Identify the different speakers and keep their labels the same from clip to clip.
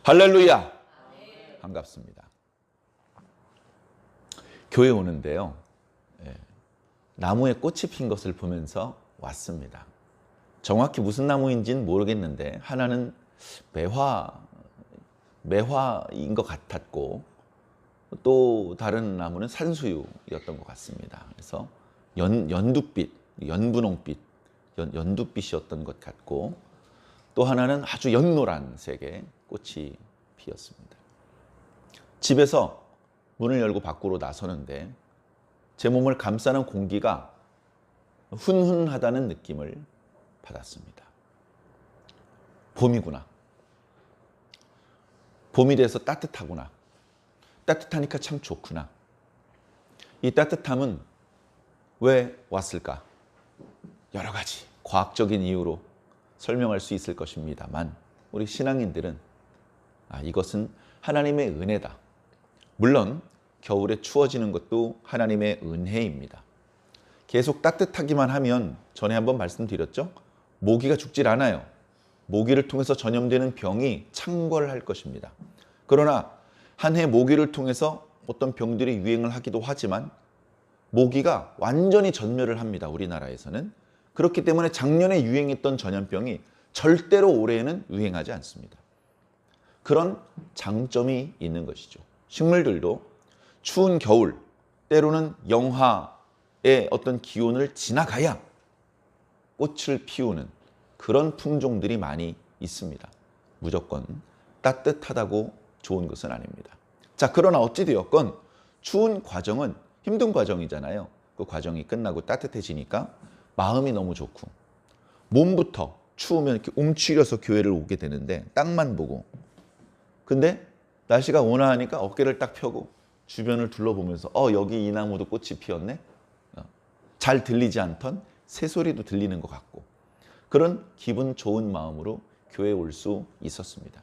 Speaker 1: 할렐루야! 반갑습니다. 교회 오는데요. 나무에 꽃이 핀 것을 보면서 왔습니다. 정확히 무슨 나무인지는 모르겠는데 하나는 매화인 것 같았고 또 다른 나무는 산수유였던 것 같습니다. 그래서 연두빛, 연분홍빛, 연두빛이었던 것 같고 또 하나는 아주 연노란색의 꽃이 피었습니다. 집에서 문을 열고 밖으로 나서는데 제 몸을 감싸는 공기가 훈훈하다는 느낌을 받았습니다. 봄이구나. 봄이 돼서 따뜻하구나. 따뜻하니까 참 좋구나. 이 따뜻함은 왜 왔을까? 여러 가지 과학적인 이유로 설명할 수 있을 것입니다만 우리 신앙인들은 이것은 하나님의 은혜다. 물론 겨울에 추워지는 것도 하나님의 은혜입니다. 계속 따뜻하기만 하면 전에 한번 말씀드렸죠? 모기가 죽질 않아요. 모기를 통해서 전염되는 병이 창궐할 것입니다. 그러나 한 해 모기를 통해서 어떤 병들이 유행을 하기도 하지만 모기가 완전히 전멸을 합니다. 우리나라에서는. 그렇기 때문에 작년에 유행했던 전염병이 절대로 올해에는 유행하지 않습니다. 그런 장점이 있는 것이죠. 식물들도 추운 겨울, 때로는 영하의 어떤 기온을 지나가야 꽃을 피우는 그런 품종들이 많이 있습니다. 무조건 따뜻하다고 좋은 것은 아닙니다. 자, 그러나 어찌되었건 추운 과정은 힘든 과정이잖아요. 그 과정이 끝나고 따뜻해지니까 마음이 너무 좋고 몸부터 추우면 이렇게 움츠려서 교회를 오게 되는데 땅만 보고 근데 날씨가 온화하니까 어깨를 딱 펴고 주변을 둘러보면서 여기 이 나무도 꽃이 피었네. 잘 들리지 않던 새소리도 들리는 것 같고 그런 기분 좋은 마음으로 교회에 올 수 있었습니다.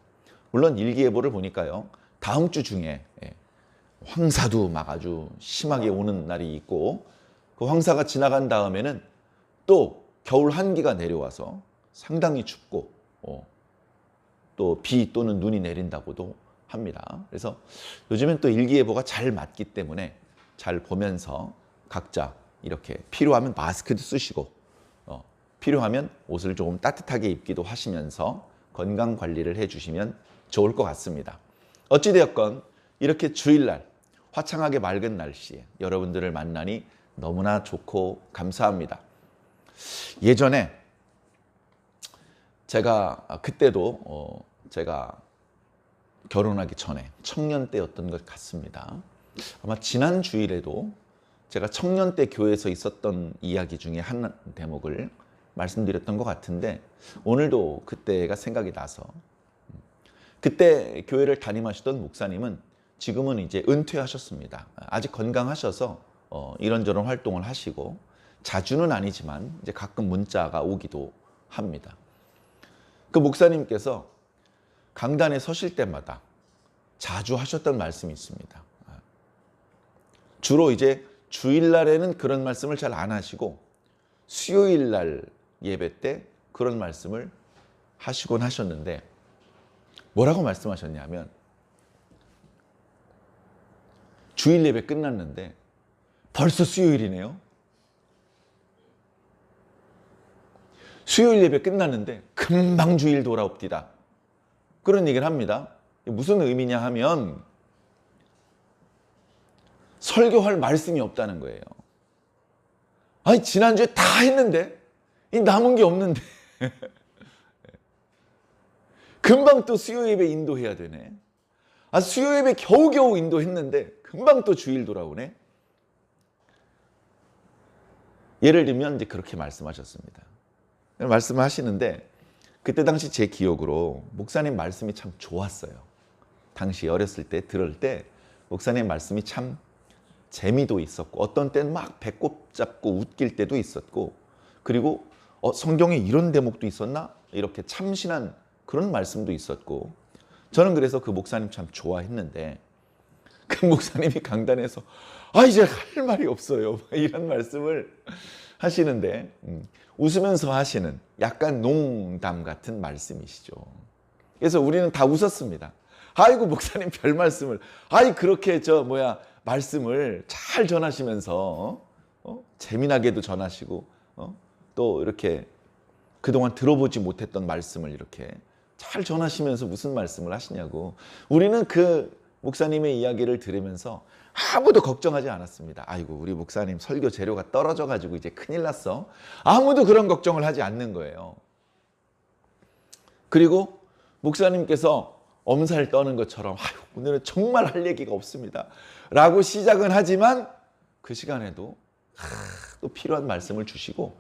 Speaker 1: 물론 일기예보를 보니까요. 다음 주 중에 황사도 막 아주 심하게 오는 날이 있고 그 황사가 지나간 다음에는 또 겨울 한기가 내려와서 상당히 춥고 또 비 또는 눈이 내린다고도 합니다. 그래서 요즘엔 또 일기예보가 잘 맞기 때문에 잘 보면서 각자 이렇게 필요하면 마스크도 쓰시고 필요하면 옷을 조금 따뜻하게 입기도 하시면서 건강 관리를 해주시면 좋을 것 같습니다. 어찌되었건 이렇게 주일날 화창하게 맑은 날씨에 여러분들을 만나니 너무나 좋고 감사합니다. 예전에 그때도 제가 결혼하기 전에 청년 때였던 것 같습니다. 아마 지난 주일에도 제가 청년 때 교회에서 있었던 이야기 중에 한 대목을 말씀드렸던 것 같은데 오늘도 그때가 생각이 나서 그때 교회를 담임하시던 목사님은 지금은 이제 은퇴하셨습니다. 아직 건강하셔서 이런저런 활동을 하시고 자주는 아니지만 이제 가끔 문자가 오기도 합니다. 그 목사님께서 강단에 서실 때마다 자주 하셨던 말씀이 있습니다. 주로 이제 주일날에는 그런 말씀을 잘 안 하시고 수요일날 예배 때 그런 말씀을 하시곤 하셨는데 뭐라고 말씀하셨냐면 주일 예배 끝났는데 벌써 수요일이네요. 수요일 예배 끝났는데 금방 주일 돌아옵디다. 그런 얘기를 합니다. 무슨 의미냐 하면 설교할 말씀이 없다는 거예요. 아니 지난주에 다 했는데 이 남은 게 없는데 금방 또 수요 예배 인도해야 되네. 수요 예배 겨우겨우 인도했는데 금방 또 주일 돌아오네. 예를 들면 이제 그렇게 말씀하셨습니다. 말씀하시는데 그때 당시 제 기억으로 목사님 말씀이 참 좋았어요. 당시 어렸을 때 들을 때 목사님 말씀이 참 재미도 있었고 어떤 때는 막 배꼽 잡고 웃길 때도 있었고 그리고 성경에 이런 대목도 있었나? 이렇게 참신한 그런 말씀도 있었고 저는 그래서 그 목사님 참 좋아했는데 그 목사님이 강단에서 이제 할 말이 없어요. 이런 말씀을 하시는데 웃으면서 하시는 약간 농담 같은 말씀이시죠. 그래서 우리는 다 웃었습니다. 아이고 목사님 별 말씀을, 그렇게 말씀을 잘 전하시면서 재미나게도 전하시고 또 이렇게 그동안 들어보지 못했던 말씀을 이렇게 잘 전하시면서 무슨 말씀을 하시냐고. 우리는 그 목사님의 이야기를 들으면서 아무도 걱정하지 않았습니다. 아이고 우리 목사님 설교 재료가 떨어져가지고 이제 큰일 났어. 아무도 그런 걱정을 하지 않는 거예요. 그리고 목사님께서 엄살 떠는 것처럼 오늘은 정말 할 얘기가 없습니다 라고 시작은 하지만 그 시간에도 또 필요한 말씀을 주시고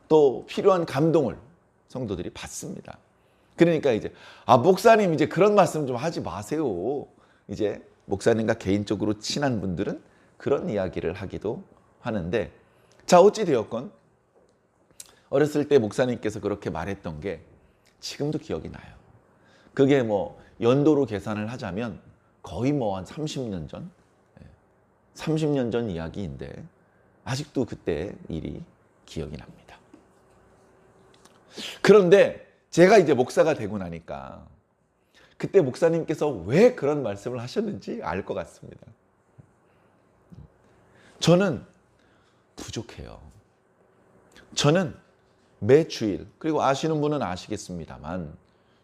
Speaker 1: 또 필요한 감동을 성도들이 받습니다. 그러니까 이제 목사님 이제 그런 말씀 좀 하지 마세요. 이제 목사님과 개인적으로 친한 분들은 그런 이야기를 하기도 하는데, 자 어찌 되었건 어렸을 때 목사님께서 그렇게 말했던 게 지금도 기억이 나요. 그게 연도로 계산을 하자면 거의 한 30년 전 30년 전 이야기인데 아직도 그때 일이 기억이 납니다. 그런데 제가 이제 목사가 되고 나니까 그때 목사님께서 왜 그런 말씀을 하셨는지 알 것 같습니다. 저는 부족해요. 저는 매 주일, 그리고 아시는 분은 아시겠습니다만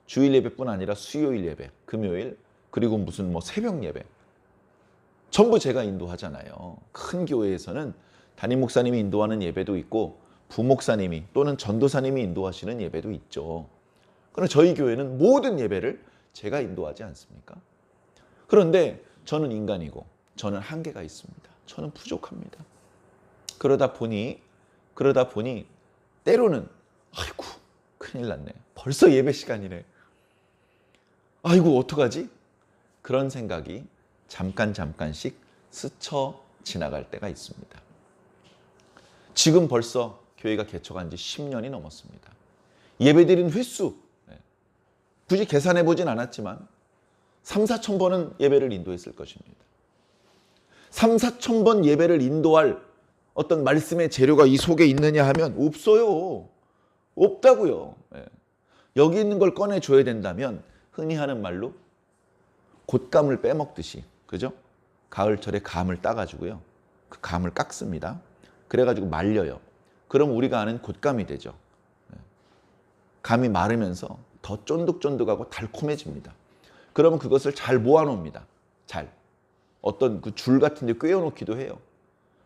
Speaker 1: 주일 예배뿐 아니라 수요일 예배, 금요일, 그리고 무슨 새벽 예배 전부 제가 인도하잖아요. 큰 교회에서는 담임 목사님이 인도하는 예배도 있고 부목사님이 또는 전도사님이 인도하시는 예배도 있죠. 그러나 저희 교회는 모든 예배를 제가 인도하지 않습니까? 그런데 저는 인간이고 저는 한계가 있습니다. 저는 부족합니다. 그러다 보니 때로는 아이고 큰일 났네. 벌써 예배 시간이네. 아이고 어떡하지? 그런 생각이 잠깐씩 스쳐 지나갈 때가 있습니다. 지금 벌써 교회가 개척한 지 10년이 넘었습니다. 예배드린 횟수 굳이 계산해 보진 않았지만 3,4천 번은 예배를 인도했을 것입니다. 3,4천 번 예배를 인도할 어떤 말씀의 재료가 이 속에 있느냐 하면 없어요. 없다고요. 여기 있는 걸 꺼내줘야 된다면 흔히 하는 말로 곶감을 빼먹듯이, 그죠? 가을철에 감을 따가지고요. 그 감을 깎습니다. 그래가지고 말려요. 그럼 우리가 아는 곶감이 되죠. 감이 마르면서 더 쫀득쫀득하고 달콤해집니다. 그러면 그것을 잘 모아놓습니다. 잘. 어떤 그 줄 같은 데 꿰어놓기도 해요.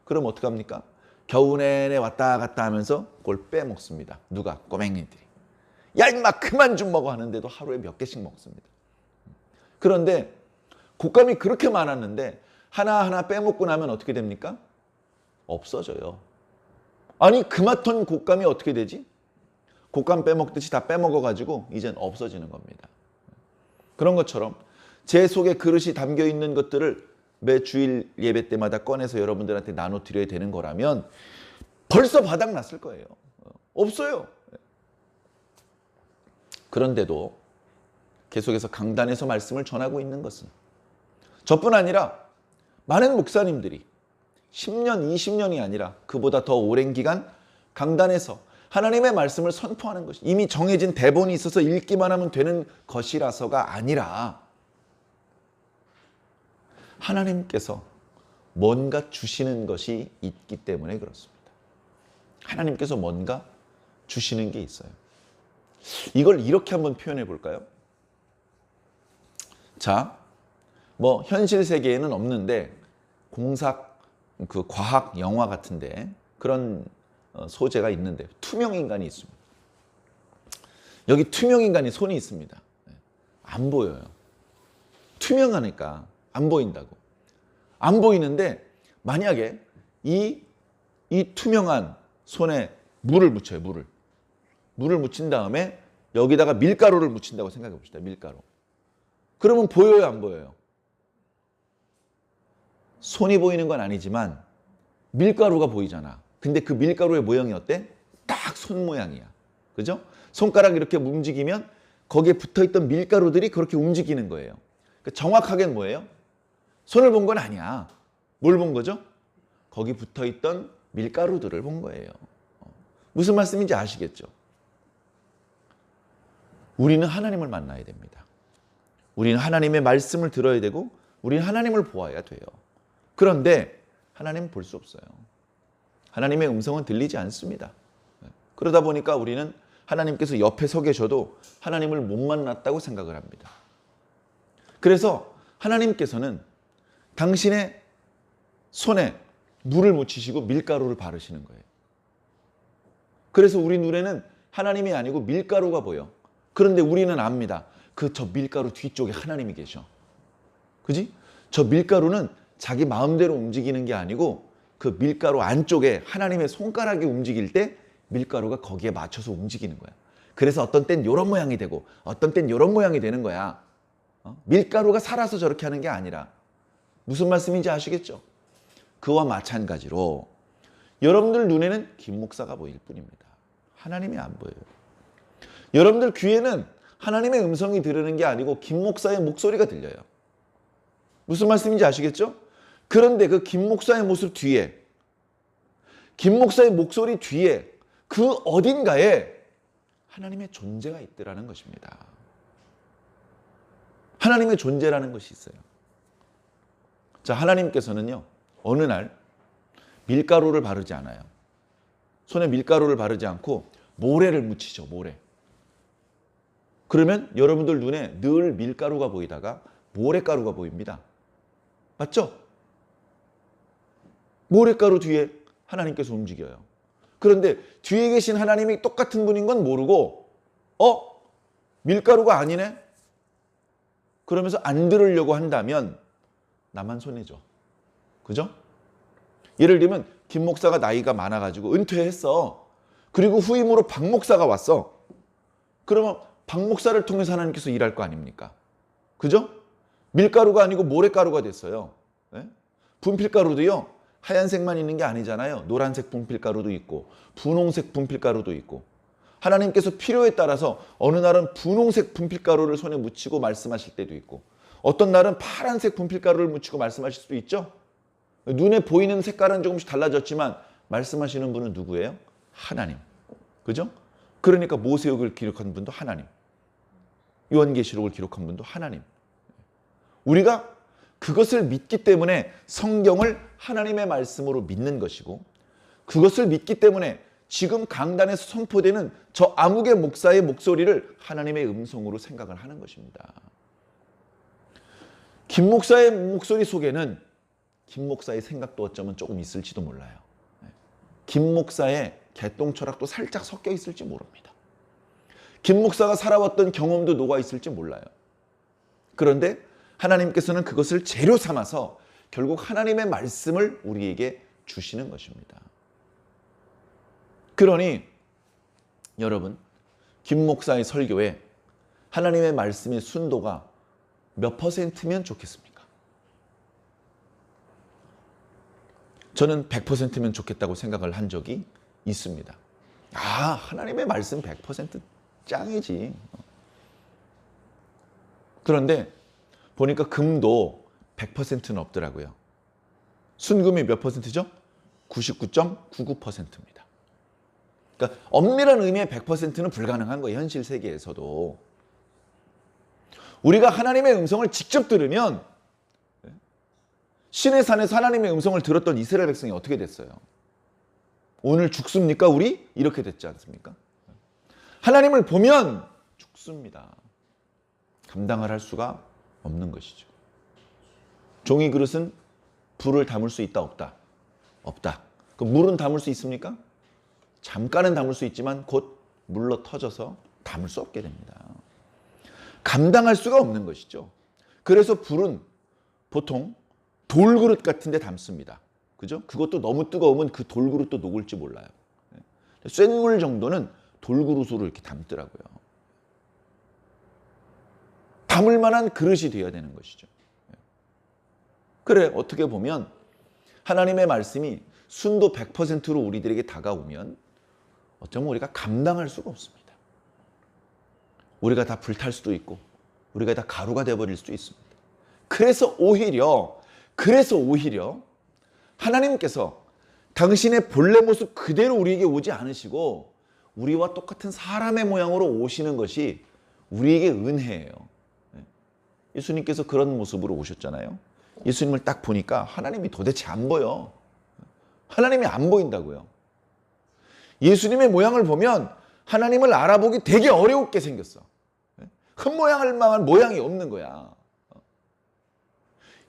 Speaker 1: 그럼 어떡합니까? 겨우 내내 왔다 갔다 하면서 그걸 빼먹습니다. 누가? 꼬맹이들이. 야 임마 그만 좀 먹어 하는데도 하루에 몇 개씩 먹습니다. 그런데 곶감이 그렇게 많았는데 하나하나 빼먹고 나면 어떻게 됩니까? 없어져요. 아니 그마ton 곶감이 어떻게 되지? 곶감 빼먹듯이 다 빼먹어가지고 이젠 없어지는 겁니다. 그런 것처럼 제 속에 그릇이 담겨있는 것들을 매 주일 예배 때마다 꺼내서 여러분들한테 나눠드려야 되는 거라면 벌써 바닥났을 거예요. 없어요. 그런데도 계속해서 강단에서 말씀을 전하고 있는 것은 저뿐 아니라 많은 목사님들이 10년, 20년이 아니라 그보다 더 오랜 기간 강단에서 하나님의 말씀을 선포하는 것이 이미 정해진 대본이 있어서 읽기만 하면 되는 것이라서가 아니라 하나님께서 뭔가 주시는 것이 있기 때문에 그렇습니다. 하나님께서 뭔가 주시는 게 있어요. 이걸 이렇게 한번 표현해 볼까요? 자, 현실 세계에는 없는데 그 과학 영화 같은데 그런 소재가 있는데 투명 인간이 있습니다. 여기 투명 인간이 손이 있습니다. 안 보여요. 투명하니까 안 보인다고. 안 보이는데 만약에 이 투명한 손에 물을 묻혀요. 물을 묻힌 다음에 여기다가 밀가루를 묻힌다고 생각해 봅시다. 밀가루. 그러면 보여요, 안 보여요? 손이 보이는 건 아니지만 밀가루가 보이잖아. 근데 그 밀가루의 모양이 어때? 딱 손 모양이야. 그죠? 손가락 이렇게 움직이면 거기에 붙어있던 밀가루들이 그렇게 움직이는 거예요. 그러니까 정확하게는 뭐예요? 손을 본 건 아니야. 뭘 본 거죠? 거기 붙어있던 밀가루들을 본 거예요. 무슨 말씀인지 아시겠죠? 우리는 하나님을 만나야 됩니다. 우리는 하나님의 말씀을 들어야 되고 우리는 하나님을 보아야 돼요. 그런데 하나님은 볼 수 없어요. 하나님의 음성은 들리지 않습니다. 그러다 보니까 우리는 하나님께서 옆에 서 계셔도 하나님을 못 만났다고 생각을 합니다. 그래서 하나님께서는 당신의 손에 물을 묻히시고 밀가루를 바르시는 거예요. 그래서 우리 눈에는 하나님이 아니고 밀가루가 보여. 그런데 우리는 압니다. 저 밀가루 뒤쪽에 하나님이 계셔. 그지? 저 밀가루는 자기 마음대로 움직이는 게 아니고 그 밀가루 안쪽에 하나님의 손가락이 움직일 때 밀가루가 거기에 맞춰서 움직이는 거야. 그래서 어떤 땐 이런 모양이 되고 어떤 땐 이런 모양이 되는 거야. 밀가루가 살아서 저렇게 하는 게 아니라. 무슨 말씀인지 아시겠죠? 그와 마찬가지로 여러분들 눈에는 김 목사가 보일 뿐입니다. 하나님이 안 보여요. 여러분들 귀에는 하나님의 음성이 들리는 게 아니고 김 목사의 목소리가 들려요. 무슨 말씀인지 아시겠죠? 그런데 그 김 목사의 모습 뒤에, 김 목사의 목소리 뒤에 그 어딘가에 하나님의 존재가 있더라는 것입니다. 하나님의 존재라는 것이 있어요. 자, 하나님께서는요, 어느 날 밀가루를 바르지 않아요. 손에 밀가루를 바르지 않고 모래를 묻히죠, 모래. 그러면 여러분들 눈에 늘 밀가루가 보이다가 모래가루가 보입니다. 맞죠? 모래가루 뒤에 하나님께서 움직여요. 그런데 뒤에 계신 하나님이 똑같은 분인 건 모르고 밀가루가 아니네? 그러면서 안 들으려고 한다면 나만 손해죠. 그죠? 예를 들면 김 목사가 나이가 많아가지고 은퇴했어. 그리고 후임으로 박 목사가 왔어. 그러면 박 목사를 통해서 하나님께서 일할 거 아닙니까? 그죠? 밀가루가 아니고 모래가루가 됐어요. 네? 분필가루도요, 하얀색만 있는 게 아니잖아요. 노란색 분필가루도 있고 분홍색 분필가루도 있고. 하나님께서 필요에 따라서 어느 날은 분홍색 분필가루를 손에 묻히고 말씀하실 때도 있고 어떤 날은 파란색 분필가루를 묻히고 말씀하실 수도 있죠. 눈에 보이는 색깔은 조금씩 달라졌지만 말씀하시는 분은 누구예요? 하나님. 그죠? 그러니까 모세역을 기록한 분도 하나님. 요한계시록을 기록한 분도 하나님. 우리가 그것을 믿기 때문에 성경을 하나님의 말씀으로 믿는 것이고 그것을 믿기 때문에 지금 강단에서 선포되는 저 아무개 목사의 목소리를 하나님의 음성으로 생각을 하는 것입니다. 김 목사의 목소리 속에는 김 목사의 생각도 어쩌면 조금 있을지도 몰라요. 김 목사의 개똥 철학도 살짝 섞여 있을지 모릅니다. 김 목사가 살아왔던 경험도 녹아 있을지 몰라요. 그런데 하나님께서는 그것을 재료 삼아서 결국 하나님의 말씀을 우리에게 주시는 것입니다. 그러니 여러분, 김 목사의 설교에 하나님의 말씀의 순도가 몇 %면 좋겠습니까? 저는 100%면 좋겠다고 생각을 한 적이 있습니다. 하나님의 말씀 100% 짱이지. 그런데 보니까 금도 100%는 없더라고요. 순금이 몇 %죠? 99.99%입니다. 그러니까 엄밀한 의미의 100%는 불가능한 거예요. 현실 세계에서도. 우리가 하나님의 음성을 직접 들으면 신의 산에서 하나님의 음성을 들었던 이스라엘 백성이 어떻게 됐어요? 오늘 죽습니까 우리? 이렇게 됐지 않습니까? 하나님을 보면 죽습니다. 감당을 할 수가 없는 것이죠. 종이 그릇은 불을 담을 수 있다 없다? 없다. 그 물은 담을 수 있습니까? 잠깐은 담을 수 있지만 곧 물러 터져서 담을 수 없게 됩니다. 감당할 수가 없는 것이죠. 그래서 불은 보통 돌그릇 같은 데 담습니다. 그죠? 그것도 너무 뜨거우면 그 돌그릇도 녹을지 몰라요. 센 물 정도는 돌그릇으로 이렇게 담더라고요. 담을 만한 그릇이 되어야 되는 것이죠. 그래, 어떻게 보면 하나님의 말씀이 순도 100%로 우리들에게 다가오면 어쩌면 우리가 감당할 수가 없습니다. 우리가 다 불탈 수도 있고 우리가 다 가루가 되어버릴 수도 있습니다. 그래서 오히려 하나님께서 당신의 본래 모습 그대로 우리에게 오지 않으시고 우리와 똑같은 사람의 모양으로 오시는 것이 우리에게 은혜예요. 예수님께서 그런 모습으로 오셨잖아요. 예수님을 딱 보니까 하나님이 도대체 안 보여. 하나님이 안 보인다고요. 예수님의 모양을 보면 하나님을 알아보기 되게 어렵게 생겼어. 흠모양할 만한 모양이 없는 거야.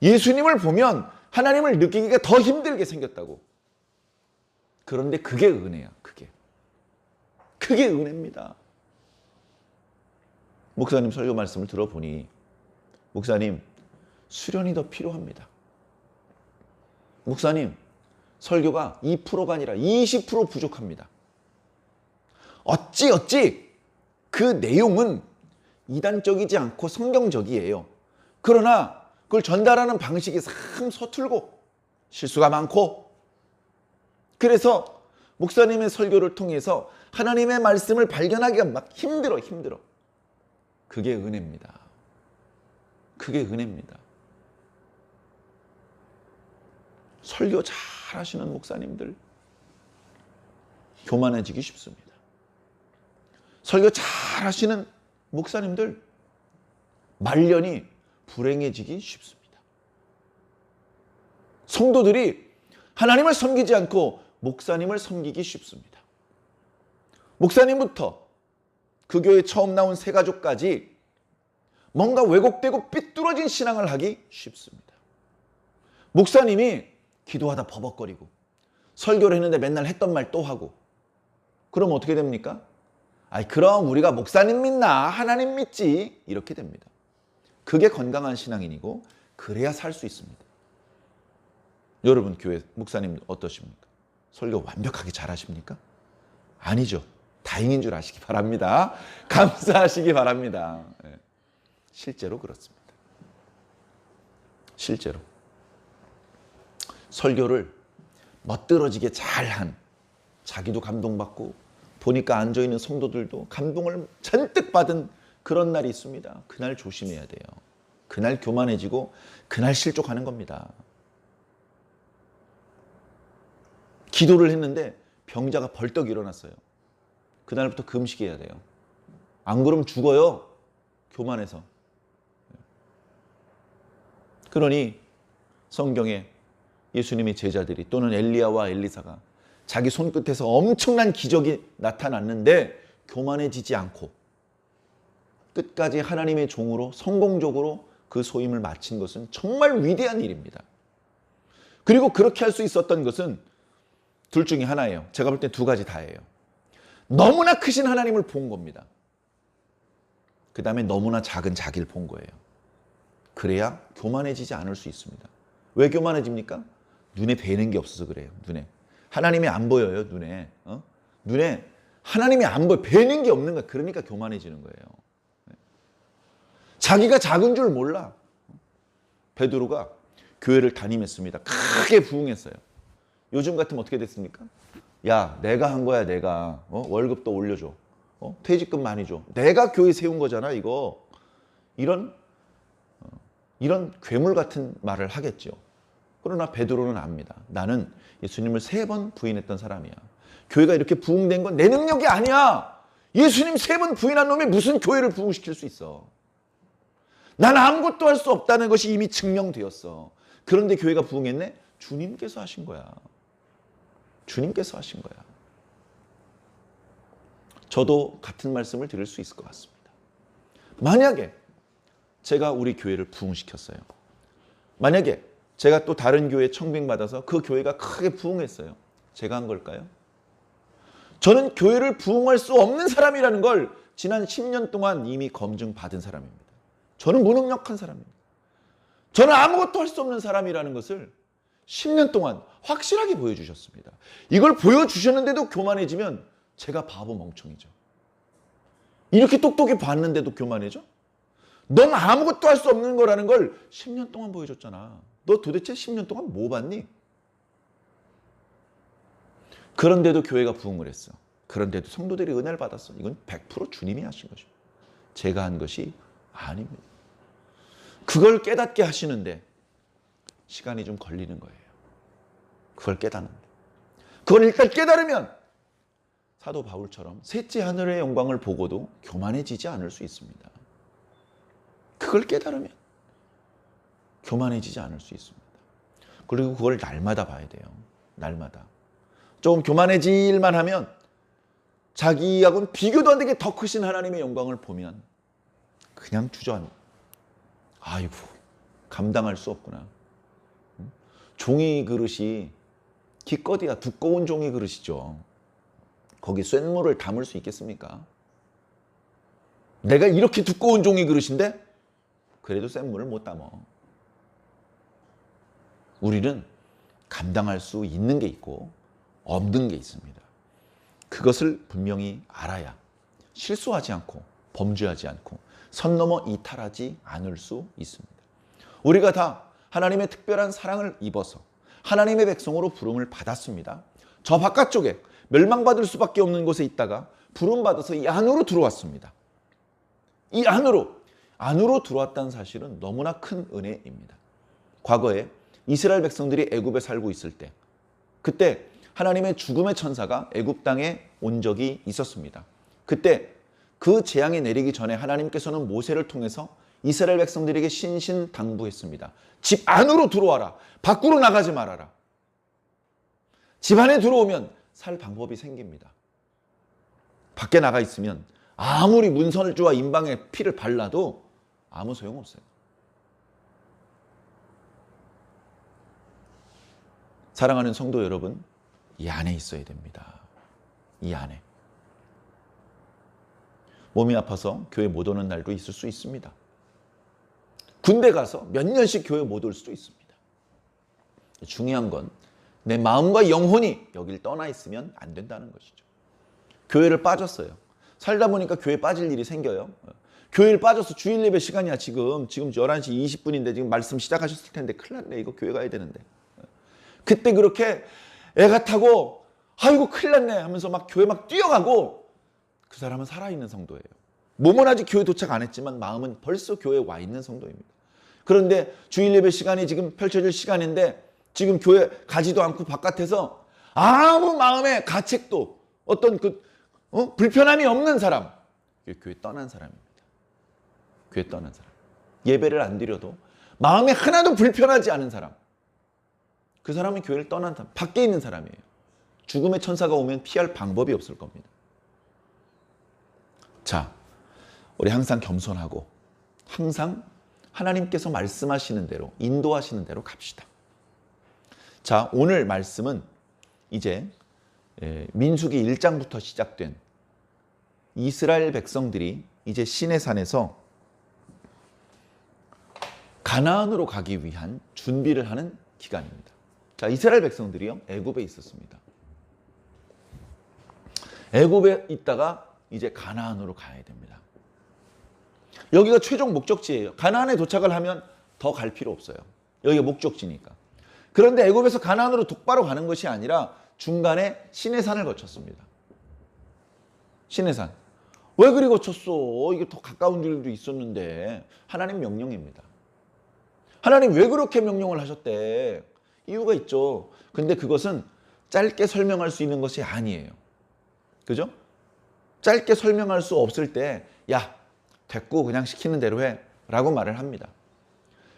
Speaker 1: 예수님을 보면 하나님을 느끼기가 더 힘들게 생겼다고. 그런데 그게 은혜야. 그게 은혜입니다. 목사님 설교 말씀을 들어보니 목사님 수련이 더 필요합니다. 목사님 설교가 2%가 아니라 20% 부족합니다. 어찌 그 내용은 이단적이지 않고 성경적이에요. 그러나 그걸 전달하는 방식이 참 서툴고 실수가 많고, 그래서 목사님의 설교를 통해서 하나님의 말씀을 발견하기가 막 힘들어. 그게 은혜입니다. 그게 은혜입니다. 설교 잘 하시는 목사님들 교만해지기 쉽습니다. 설교 잘 하시는 목사님들 말년이 불행해지기 쉽습니다. 성도들이 하나님을 섬기지 않고 목사님을 섬기기 쉽습니다. 목사님부터 그 교회 처음 나온 새 가족까지 뭔가 왜곡되고 삐뚤어진 신앙을 하기 쉽습니다. 목사님이 기도하다 버벅거리고 설교를 했는데 맨날 했던 말 또 하고, 그럼 어떻게 됩니까? 그럼 우리가 목사님 믿나 하나님 믿지, 이렇게 됩니다. 그게 건강한 신앙인이고 그래야 살 수 있습니다. 여러분 교회 목사님 어떠십니까? 설교 완벽하게 잘하십니까? 아니죠. 다행인 줄 아시기 바랍니다. 감사하시기 바랍니다. 실제로 그렇습니다. 실제로 설교를 멋들어지게 잘한, 자기도 감동받고 보니까 앉아있는 성도들도 감동을 잔뜩 받은 그런 날이 있습니다. 그날 조심해야 돼요. 그날 교만해지고 그날 실족하는 겁니다. 기도를 했는데 병자가 벌떡 일어났어요. 그날부터 금식해야 돼요. 안 그러면 죽어요. 교만해서. 그러니 성경에 예수님의 제자들이 또는 엘리야와 엘리사가 자기 손끝에서 엄청난 기적이 나타났는데 교만해지지 않고 끝까지 하나님의 종으로 성공적으로 그 소임을 마친 것은 정말 위대한 일입니다. 그리고 그렇게 할 수 있었던 것은 둘 중에 하나예요. 제가 볼 때 두 가지 다예요. 너무나 크신 하나님을 본 겁니다. 그 다음에 너무나 작은 자기를 본 거예요. 그래야 교만해지지 않을 수 있습니다. 왜 교만해집니까? 눈에 뵈는 게 없어서 그래요. 눈에. 하나님이 안 보여요. 눈에. 눈에 하나님이 안 보여. 뵈는 게 없는 거야. 그러니까 교만해지는 거예요. 자기가 작은 줄 몰라. 베드로가 교회를 담임했습니다. 크게 부흥했어요. 요즘 같으면 어떻게 됐습니까? 야, 내가 한 거야, 내가. 월급도 올려줘. 퇴직금 많이 줘. 내가 교회 세운 거잖아, 이거. 이런 괴물 같은 말을 하겠죠. 그러나 베드로는 압니다. 나는 예수님을 3번 부인했던 사람이야. 교회가 이렇게 부흥된 건 내 능력이 아니야. 예수님 3번 부인한 놈이 무슨 교회를 부흥시킬 수 있어. 난 아무것도 할 수 없다는 것이 이미 증명되었어. 그런데 교회가 부흥했네? 주님께서 하신 거야. 주님께서 하신 거야. 저도 같은 말씀을 드릴 수 있을 것 같습니다. 만약에 제가 우리 교회를 부흥시켰어요. 만약에 제가 또 다른 교회에 청빙받아서 그 교회가 크게 부흥했어요. 제가 한 걸까요? 저는 교회를 부흥할 수 없는 사람이라는 걸 지난 10년 동안 이미 검증받은 사람입니다. 저는 무능력한 사람입니다. 저는 아무것도 할 수 없는 사람이라는 것을 10년 동안 확실하게 보여주셨습니다. 이걸 보여주셨는데도 교만해지면 제가 바보 멍청이죠. 이렇게 똑똑히 봤는데도 교만해져? 넌 아무것도 할 수 없는 거라는 걸 10년 동안 보여줬잖아. 너 도대체 10년 동안 뭐 봤니? 그런데도 교회가 부흥을 했어. 그런데도 성도들이 은혜를 받았어. 이건 100% 주님이 하신 거죠. 제가 한 것이 아닙니다. 그걸 깨닫게 하시는데 시간이 좀 걸리는 거예요. 그걸 깨닫는데. 그걸 일단 깨달으면 사도 바울처럼 셋째 하늘의 영광을 보고도 교만해지지 않을 수 있습니다. 그걸 깨달으면. 교만해지지 않을 수 있습니다. 그리고 그걸 날마다 봐야 돼요. 날마다. 조금 교만해질만 하면 자기하고는 비교도 안 되게 더 크신 하나님의 영광을 보면 그냥 주저앉는. 아이고, 감당할 수 없구나. 종이 그릇이 기껏이야 두꺼운 종이 그릇이죠. 거기 쇳물을 담을 수 있겠습니까? 내가 이렇게 두꺼운 종이 그릇인데 그래도 쇳물을 못 담어. 우리는 감당할 수 있는 게 있고 없는 게 있습니다. 그것을 분명히 알아야 실수하지 않고 범죄하지 않고 선 넘어 이탈하지 않을 수 있습니다. 우리가 다 하나님의 특별한 사랑을 입어서 하나님의 백성으로 부름을 받았습니다. 저 바깥쪽에 멸망받을 수밖에 없는 곳에 있다가 부름받아서 이 안으로 들어왔습니다. 이 안으로 들어왔다는 사실은 너무나 큰 은혜입니다. 과거에 이스라엘 백성들이 애굽에 살고 있을 때 그때 하나님의 죽음의 천사가 애굽 땅에 온 적이 있었습니다. 그때 그 재앙이 내리기 전에 하나님께서는 모세를 통해서 이스라엘 백성들에게 신신당부했습니다. 집 안으로 들어와라. 밖으로 나가지 말아라. 집 안에 들어오면 살 방법이 생깁니다. 밖에 나가 있으면 아무리 문설주와 임방에 피를 발라도 아무 소용없어요. 사랑하는 성도 여러분, 이 안에 있어야 됩니다. 이 안에. 몸이 아파서 교회 못 오는 날도 있을 수 있습니다. 군대 가서 몇 년씩 교회 못 올 수도 있습니다. 중요한 건 내 마음과 영혼이 여길 떠나 있으면 안 된다는 것이죠. 교회를 빠졌어요. 살다 보니까 교회 빠질 일이 생겨요. 교회를 빠져서 주일 예배 시간이야. 지금 11시 20분인데 지금 말씀 시작하셨을 텐데 큰일 났네. 이거 교회 가야 되는데. 그때 그렇게 애가 타고 아이고 큰일 났네 하면서 막 교회 막 뛰어가고 그 사람은 살아있는 성도예요. 몸은 아직 교회 도착 안 했지만 마음은 벌써 교회에 와 있는 성도입니다. 그런데 주일 예배 시간이 지금 펼쳐질 시간인데 지금 교회 가지도 않고 바깥에서 아무 마음의 가책도 어떤 불편함이 없는 사람, 교회 떠난 사람입니다. 교회 떠난 사람. 예배를 안 드려도 마음에 하나도 불편하지 않은 사람. 그 사람은 교회를 떠난 사람, 밖에 있는 사람이에요. 죽음의 천사가 오면 피할 방법이 없을 겁니다. 자, 우리 항상 겸손하고 항상 하나님께서 말씀하시는 대로 인도하시는 대로 갑시다. 자, 오늘 말씀은 이제 민수기 1장부터 시작된 이스라엘 백성들이 이제 시내산에서 가나안으로 가기 위한 준비를 하는 기간입니다. 자, 이스라엘 백성들이요, 애굽에 있었습니다. 애굽에 있다가 이제 가나안으로 가야 됩니다. 여기가 최종 목적지예요. 가나안에 도착을 하면 더 갈 필요 없어요. 여기가 목적지니까. 그런데 애굽에서 가나안으로 똑바로 가는 것이 아니라 중간에 시내산을 거쳤습니다. 시내산. 왜 그리 거쳤어? 이게 더 가까운 길도 있었는데. 하나님 명령입니다. 하나님 왜 그렇게 명령을 하셨대? 이유가 있죠. 근데 그것은 짧게 설명할 수 있는 것이 아니에요. 그죠? 짧게 설명할 수 없을 때, 야, 됐고 그냥 시키는 대로 해 라고 말을 합니다.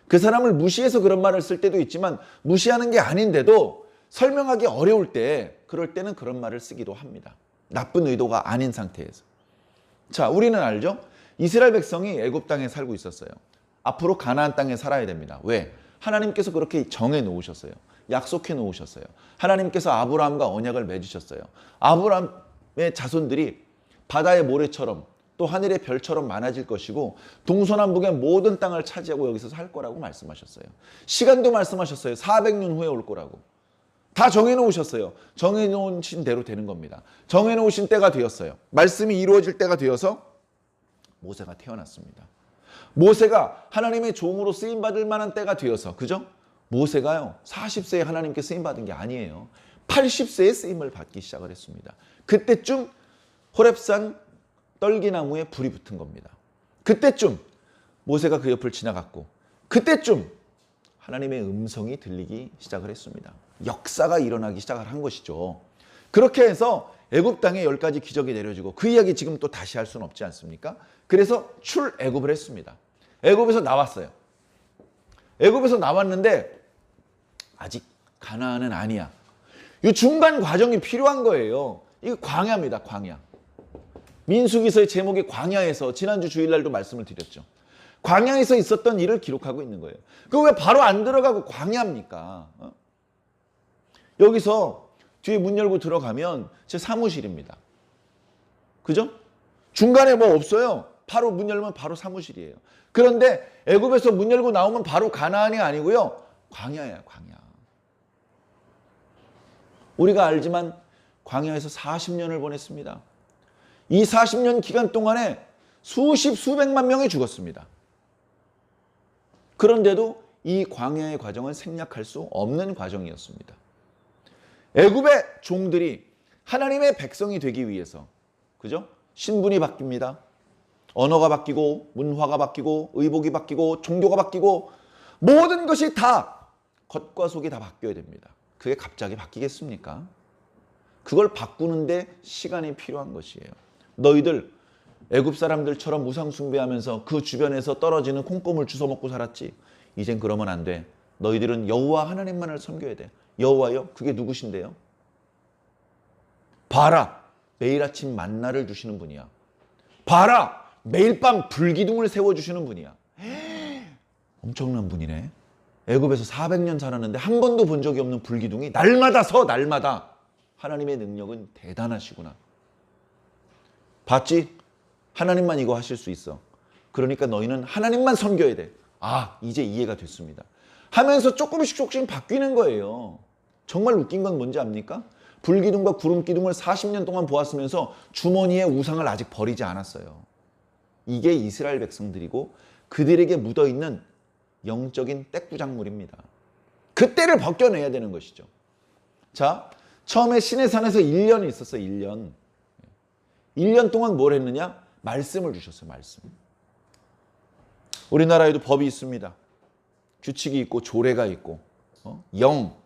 Speaker 1: 그 사람을 무시해서 그런 말을 쓸 때도 있지만 무시하는 게 아닌데도 설명하기 어려울 때, 그럴 때는 그런 말을 쓰기도 합니다. 나쁜 의도가 아닌 상태에서. 자, 우리는 알죠? 이스라엘 백성이 애굽 땅에 살고 있었어요. 앞으로 가나안 땅에 살아야 됩니다. 왜? 하나님께서 그렇게 정해 놓으셨어요. 약속해 놓으셨어요. 하나님께서 아브라함과 언약을 맺으셨어요. 아브라함의 자손들이 바다의 모래처럼 또 하늘의 별처럼 많아질 것이고 동서남북의 모든 땅을 차지하고 여기서 살 거라고 말씀하셨어요. 시간도 말씀하셨어요. 400년 후에 올 거라고. 다 정해놓으셨어요. 정해놓으신 대로 되는 겁니다. 정해놓으신 때가 되었어요. 말씀이 이루어질 때가 되어서 모세가 태어났습니다. 모세가 하나님의 종으로 쓰임받을 만한 때가 되어서, 그죠? 모세가요 40세에 하나님께 쓰임받은 게 아니에요. 80세에 쓰임을 받기 시작을 했습니다. 그때쯤 호렙산 떨기나무에 불이 붙은 겁니다. 그때쯤 모세가 그 옆을 지나갔고 그때쯤 하나님의 음성이 들리기 시작을 했습니다. 역사가 일어나기 시작을 한 것이죠. 그렇게 해서 애굽 땅에 10가지 기적이 내려지고 그 이야기 지금 또 다시 할 수는 없지 않습니까? 그래서 출애굽을 했습니다. 애굽에서 나왔어요. 애굽에서 나왔는데 아직 가나안은 아니야. 이 중간 과정이 필요한 거예요. 이거 광야입니다. 광야. 민수기서의 제목이 광야에서 지난주 주일날도 말씀을 드렸죠. 광야에서 있었던 일을 기록하고 있는 거예요. 그거 왜 바로 안 들어가고 광야입니까? 여기서 뒤에 문 열고 들어가면 제 사무실입니다. 그죠? 중간에 뭐 없어요. 바로 문 열면 바로 사무실이에요. 그런데 애굽에서 문 열고 나오면 바로 가나안이 아니고요. 광야예요, 광야. 우리가 알지만 광야에서 40년을 보냈습니다. 이 40년 기간 동안에 수백만 명이 죽었습니다. 그런데도 이 광야의 과정은 생략할 수 없는 과정이었습니다. 애굽의 종들이 하나님의 백성이 되기 위해서, 그죠? 신분이 바뀝니다. 언어가 바뀌고 문화가 바뀌고 의복이 바뀌고 종교가 바뀌고 모든 것이 다 겉과 속이 다 바뀌어야 됩니다. 그게 갑자기 바뀌겠습니까? 그걸 바꾸는데 시간이 필요한 것이에요. 너희들 애굽 사람들처럼 우상 숭배하면서 그 주변에서 떨어지는 콩고물 주워 먹고 살았지. 이젠 그러면 안 돼. 너희들은 여호와 하나님만을 섬겨야 돼. 여호와요? 그게 누구신데요? 봐라. 매일 아침 만나를 주시는 분이야. 봐라. 매일 밤 불기둥을 세워주시는 분이야. 엄청난 분이네. 애굽에서 400년 살았는데 한 번도 본 적이 없는 불기둥이 날마다 서 날마다. 하나님의 능력은 대단하시구나. 봤지? 하나님만 이거 하실 수 있어. 그러니까 너희는 하나님만 섬겨야 돼. 아, 이제 이해가 됐습니다. 하면서 조금씩 바뀌는 거예요. 정말 웃긴 건 뭔지 압니까? 불기둥과 구름기둥을 40년 동안 보았으면서 주머니에 우상을 아직 버리지 않았어요. 이게 이스라엘 백성들이고 그들에게 묻어있는 영적인 떼꾸작물입니다. 그때를 벗겨내야 되는 것이죠. 자, 처음에 시내산에서 1년이 있었어요. 1년. 1년 동안 뭘 했느냐? 말씀을 주셨어요. 말씀. 우리나라에도 법이 있습니다. 규칙이 있고 조례가 있고 영,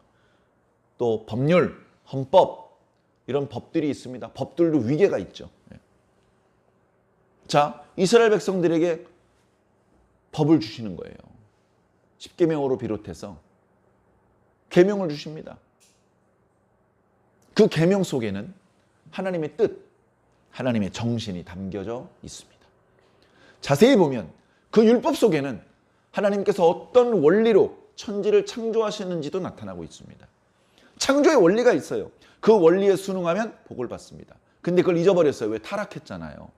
Speaker 1: 또 법률, 헌법 이런 법들이 있습니다. 법들도 위계가 있죠. 자, 이스라엘 백성들에게 법을 주시는 거예요. 십계명으로 비롯해서 계명을 주십니다. 그 계명 속에는 하나님의 뜻, 하나님의 정신이 담겨져 있습니다. 자세히 보면 그 율법 속에는 하나님께서 어떤 원리로 천지를 창조하시는지도 나타나고 있습니다. 창조의 원리가 있어요. 그 원리에 순응하면 복을 받습니다. 근데 그걸 잊어버렸어요. 왜? 타락했잖아요.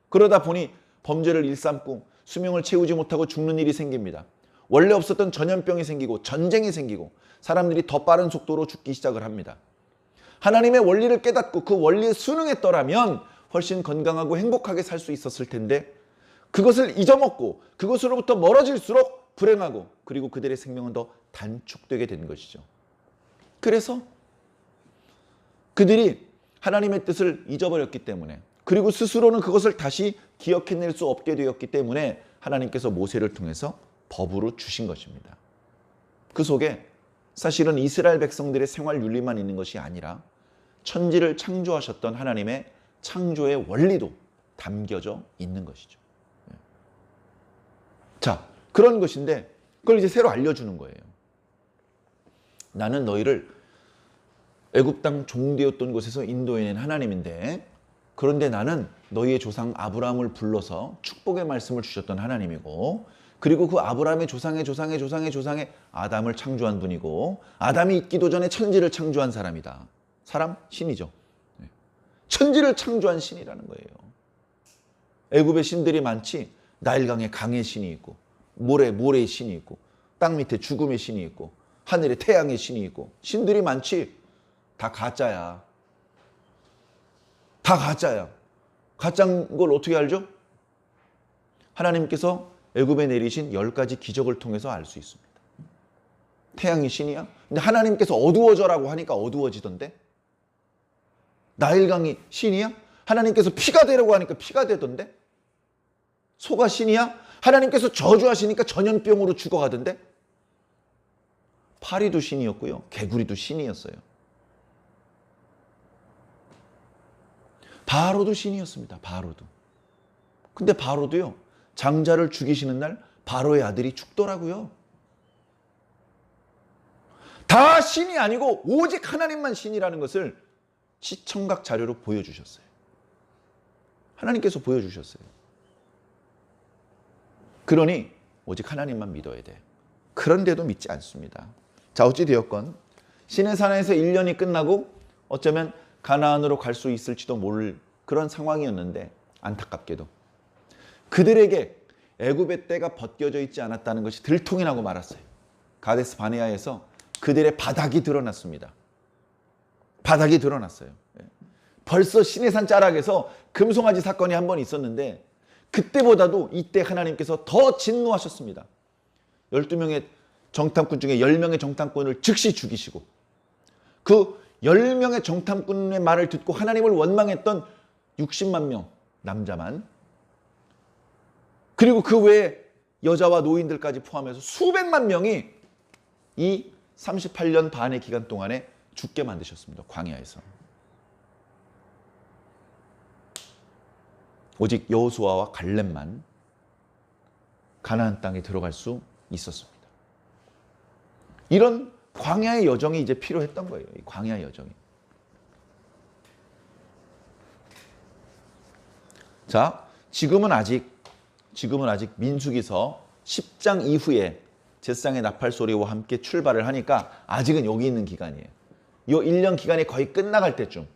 Speaker 1: 그러다 보니 범죄를 일삼고 수명을 채우지 못하고 죽는 일이 생깁니다. 원래 없었던 전염병이 생기고 전쟁이 생기고 사람들이 더 빠른 속도로 죽기 시작을 합니다. 하나님의 원리를 깨닫고 그 원리에 순응했더라면 훨씬 건강하고 행복하게 살 수 있었을 텐데 그것을 잊어먹고 그것으로부터 멀어질수록 불행하고 그리고 그들의 생명은 더 단축되게 된 것이죠. 그래서 그들이 하나님의 뜻을 잊어버렸기 때문에 그리고 스스로는 그것을 다시 기억해낼 수 없게 되었기 때문에 하나님께서 모세를 통해서 법으로 주신 것입니다. 그 속에 사실은 이스라엘 백성들의 생활 윤리만 있는 것이 아니라 천지를 창조하셨던 하나님의 창조의 원리도 담겨져 있는 것이죠. 자, 그런 것인데 그걸 이제 새로 알려주는 거예요. 나는 너희를 애굽 땅 종되었던 곳에서 인도해낸 하나님인데 그런데 나는 너희의 조상 아브라함을 불러서 축복의 말씀을 주셨던 하나님이고 그리고 그 아브라함의 조상의 아담을 창조한 분이고 아담이 있기도 전에 천지를 창조한 사람이다. 사람? 신이죠. 천지를 창조한 신이라는 거예요. 애굽의 신들이 많지. 나일강에 강의 신이 있고 모래의 신이 있고 땅 밑에 죽음의 신이 있고 하늘에 태양의 신이 있고 신들이 많지. 다 가짜야. 다 가짜야. 가짜인 걸 어떻게 알죠? 하나님께서 애굽에 내리신 10가지 기적을 통해서 알 수 있습니다. 태양이 신이야? 근데 하나님께서 어두워져라고 하니까 어두워지던데? 나일강이 신이야? 하나님께서 피가 되라고 하니까 피가 되던데? 소가 신이야? 하나님께서 저주하시니까 전염병으로 죽어가던데? 파리도 신이었고요. 개구리도 신이었어요. 바로도 신이었습니다. 바로도. 근데 바로도요. 장자를 죽이시는 날 바로의 아들이 죽더라고요. 다 신이 아니고 오직 하나님만 신이라는 것을 시청각 자료로 보여주셨어요. 하나님께서 보여주셨어요. 그러니 오직 하나님만 믿어야 돼. 그런데도 믿지 않습니다. 자, 어찌되었건 시내산에서 1년이 끝나고 어쩌면 가나안으로 갈 수 있을지도 모를 그런 상황이었는데 안타깝게도 그들에게 애굽의 때가 벗겨져 있지 않았다는 것이 들통이 나고 말았어요. 가데스 바네아에서 그들의 바닥이 드러났습니다. 바닥이 드러났어요. 벌써 시내산 자락에서 금송아지 사건이 한 번 있었는데 그때보다도 이때 하나님께서 더 진노하셨습니다. 12명의 정탐꾼 중에 10명의 정탐꾼을 즉시 죽이시고 그 10명의 정탐꾼의 말을 듣고 하나님을 원망했던 60만 명 남자만 그리고 그 외에 여자와 노인들까지 포함해서 수백만 명이 이 38년 반의 기간 동안에 죽게 만드셨습니다. 광야에서. 오직 여호수아와 갈렙만 가나안 땅에 들어갈 수 있었습니다. 이런 광야의 여정이 이제 필요했던 거예요. 이 광야의 여정이. 자, 지금은 아직 민수기서 10장 이후에 제사장의 나팔 소리와 함께 출발을 하니까 아직은 여기 있는 기간이에요. 이 1년 기간이 거의 끝나갈 때쯤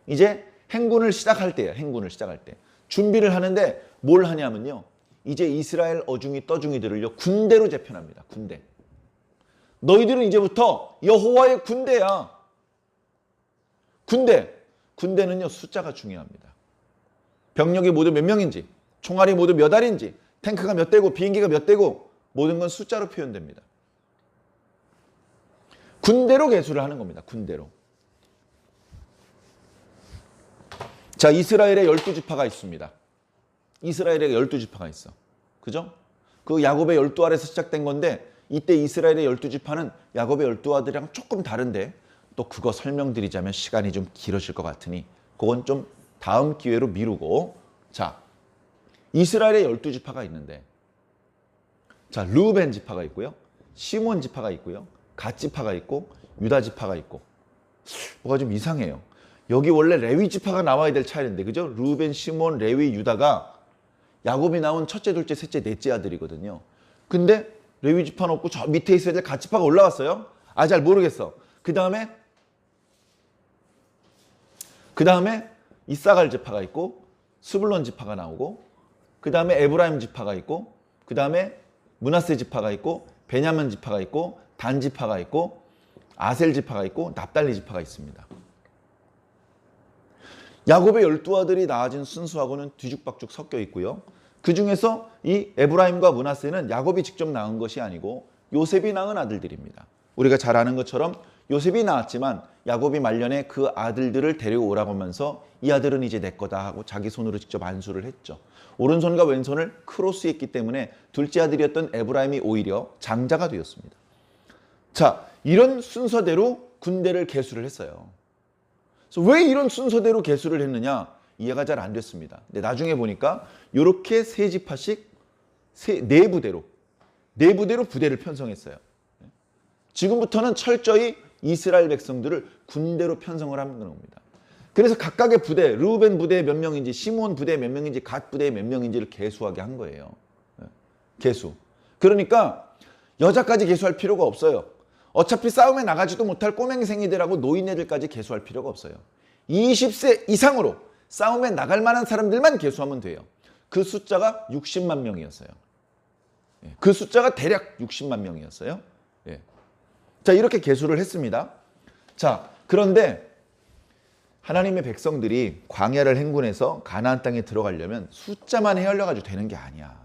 Speaker 1: 이제 행군을 시작할 때예요. 행군을 시작할 때. 준비를 하는데 뭘 하냐면요. 이제 이스라엘 어중이 떠중이들을요. 군대로 재편합니다. 군대. 너희들은 이제부터 여호와의 군대야. 군대. 군대는요. 숫자가 중요합니다. 병력이 모두 몇 명인지, 총알이 모두 몇 알인지, 탱크가 몇 대고, 비행기가 몇 대고 모든 건 숫자로 표현됩니다. 군대로 계수를 하는 겁니다. 군대로. 자, 이스라엘에 12지파가 있습니다. 이스라엘에 12지파가 있어. 그죠? 그 야곱의 12알에서 시작된 건데 이때 이스라엘의 12지파는 야곱의 12아들이랑 조금 다른데 또 그거 설명드리자면 시간이 좀 길어질 것 같으니 그건 좀 다음 기회로 미루고 자, 이스라엘의 12지파가 있는데 자, 르우벤 지파가 있고요. 시몬 지파가 있고요. 갓 지파가 있고 유다 지파가 있고 뭐가 좀 이상해요. 여기 원래 레위 지파가 나와야 될 차례인데 그죠? 르우벤, 시몬, 레위, 유다가 야곱이 낳은 첫째, 둘째, 셋째, 넷째 아들이거든요. 근데 레위 지파는 없고 저 밑에 있어야 될 갓 지파가 올라왔어요. 아, 잘 모르겠어. 그 다음에 이사갈 지파가 있고 스불론 지파가 나오고 그 다음에 에브라임 지파가 있고 그 다음에 므낫세 지파가 있고 베냐민 지파가 있고 단 지파가 있고 아셀 지파가 있고 납달리 지파가 있습니다. 야곱의 12아들이 낳아진 순수하고는 뒤죽박죽 섞여 있고요. 그 중에서 이 에브라임과 므낫세는 야곱이 직접 낳은 것이 아니고 요셉이 낳은 아들들입니다. 우리가 잘 아는 것처럼 요셉이 낳았지만 야곱이 말년에 그 아들들을 데려오라고 하면서 이 아들은 이제 내 거다 하고 자기 손으로 직접 안수를 했죠. 오른손과 왼손을 크로스했기 때문에 둘째 아들이었던 에브라임이 오히려 장자가 되었습니다. 자, 이런 순서대로 군대를 계수를 했어요. 그래서 왜 이런 순서대로 계수를 했느냐? 이해가 잘 안 됐습니다. 근데 나중에 보니까 이렇게 세 지파씩 네 부대로 부대를 편성했어요. 지금부터는 철저히 이스라엘 백성들을 군대로 편성을 하는 겁니다. 그래서 각각의 부대, 르우벤 부대에 몇 명인지, 시몬 부대에 몇 명인지, 갓 부대에 몇 명인지를 계수하게 한 거예요. 계수. 그러니까 여자까지 계수할 필요가 없어요. 어차피 싸움에 나가지도 못할 꼬맹이생이들하고 노인네들까지 계수할 필요가 없어요. 20세 이상으로 싸움에 나갈 만한 사람들만 계수하면 돼요. 그 숫자가 60만 명이었어요. 그 숫자가 대략 60만 명이었어요. 자, 이렇게 계수를 했습니다. 자, 그런데 하나님의 백성들이 광야를 행군해서 가나안 땅에 들어가려면 숫자만 헤아려가지고 되는 게 아니야.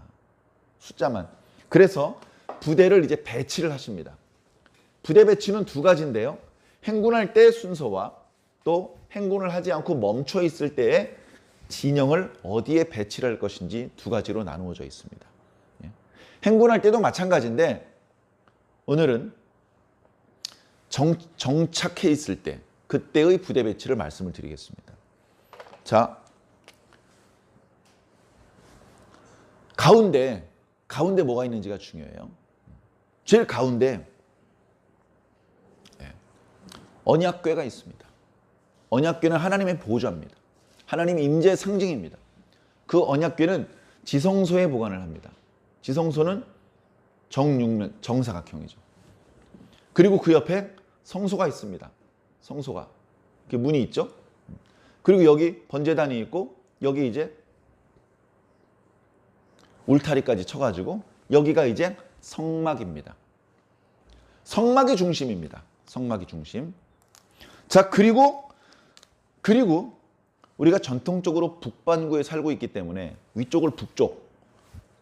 Speaker 1: 숫자만. 그래서 부대를 이제 배치를 하십니다. 부대 배치는 두 가지인데요. 행군할 때의 순서와 또 행군을 하지 않고 멈춰 있을 때의 진영을 어디에 배치를 할 것인지 두 가지로 나누어져 있습니다. 행군할 때도 마찬가지인데 오늘은 정착해 있을 때 그때의 부대 배치를 말씀을 드리겠습니다. 자, 가운데 뭐가 있는지가 중요해요. 제일 가운데 언약궤가 있습니다. 언약궤는 하나님의 보좌입니다. 하나님의 임재의 상징입니다. 그 언약궤는 지성소에 보관을 합니다. 지성소는 정육면, 정사각형이죠. 그리고 그 옆에 성소가 있습니다. 성소가. 이렇게 문이 있죠. 그리고 여기 번제단이 있고 여기 이제 울타리까지 쳐가지고 여기가 이제 성막입니다. 성막이 중심입니다. 성막이 중심. 자, 그리고 우리가 전통적으로 북반구에 살고 있기 때문에 위쪽을 북쪽,